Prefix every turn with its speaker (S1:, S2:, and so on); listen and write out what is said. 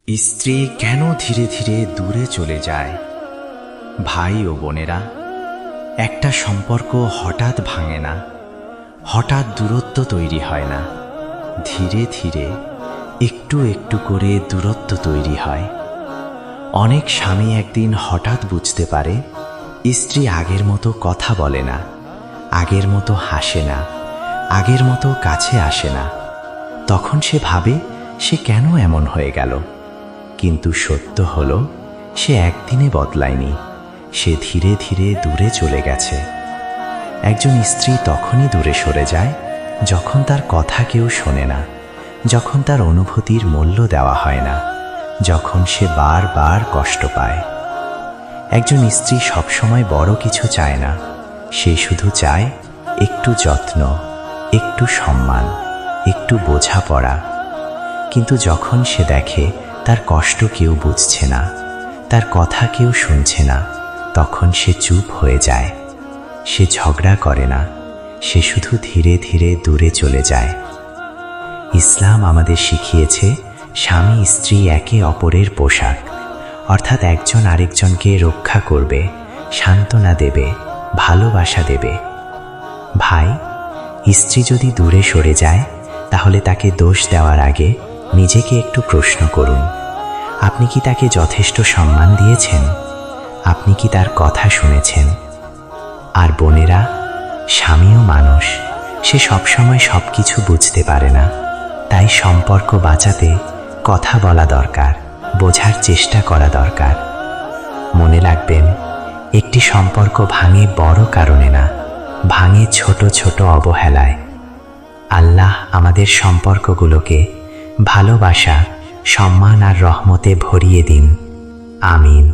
S1: স্ত্রী কেন ধীরে ধীরে দূরে চলে যায়? ভাই ও বোনেরা, একটা সম্পর্ক হঠাৎ ভাঙে না, হঠাৎ দূরত্ব তৈরি হয় না। ধীরে ধীরে একটু একটু করে দূরত্ব তৈরি হয়। অনেক স্বামী একদিন হঠাৎ বুঝতে পারে স্ত্রী আগের মতো কথা বলে না, আগের মতো হাসে না, আগের মতো কাছে আসে না। তখন সে ভাবে সে কেন এমন হয়ে গেল। কিন্তু সত্য হলো, সে একদিনে বদলায়নি, সে ধীরে ধীরে দূরে চলে গেছে। একজন স্ত্রী তখনই দূরে সরে যায় যখন তার কথা কেউ শোনে না, যখন তার অনুভূতির মূল্য দেওয়া হয় না, যখন সে বারবার কষ্ট পায়। একজন স্ত্রী সবসময় বড় কিছু চায় না, সে শুধু চায় একটু যত্ন, একটু সম্মান, একটু বোঝাপড়া। কিন্তু যখন সে দেখে তার কষ্ট কেউ বুঝছে না, তার কথা কেউ শুনছে না, তখন সে চুপ হয়ে যায়। সে ঝগড়া করে না, সে শুধু ধীরে ধীরে দূরে চলে যায়। ইসলাম আমাদের শিখিয়েছে স্বামী স্ত্রী একে অপরের পোশাক, অর্থাৎ একজন আরেকজনকে রক্ষা করবে, সান্ত্বনা দেবে, ভালোবাসা দেবে। ভাই, স্ত্রী যদি দূরে সরে যায় তাহলে তাকে দোষ দেওয়ার আগে নিজেকে একটু প্রশ্ন করুন, আপনি কি তাকে যথেষ্ট সম্মান দিয়েছেন? আপনি কি তার কথা শুনেছেন? আর বোনেরা, স্বামীও মানুষ, সে সবসময় সবকিছু বুঝতে পারে না। তাই সম্পর্ক বাঁচাতে কথা বলা দরকার, বোঝার চেষ্টা করা দরকার। মনে রাখবেন, একটি সম্পর্ক ভাঙে বড় কারণে না, ভাঙে ছোট ছোট অবহেলায়। আল্লাহ আমাদের সম্পর্কগুলোকে ভালোবাসা, সম্মান আর রহমতে ভরিয়ে দিন। আমিন।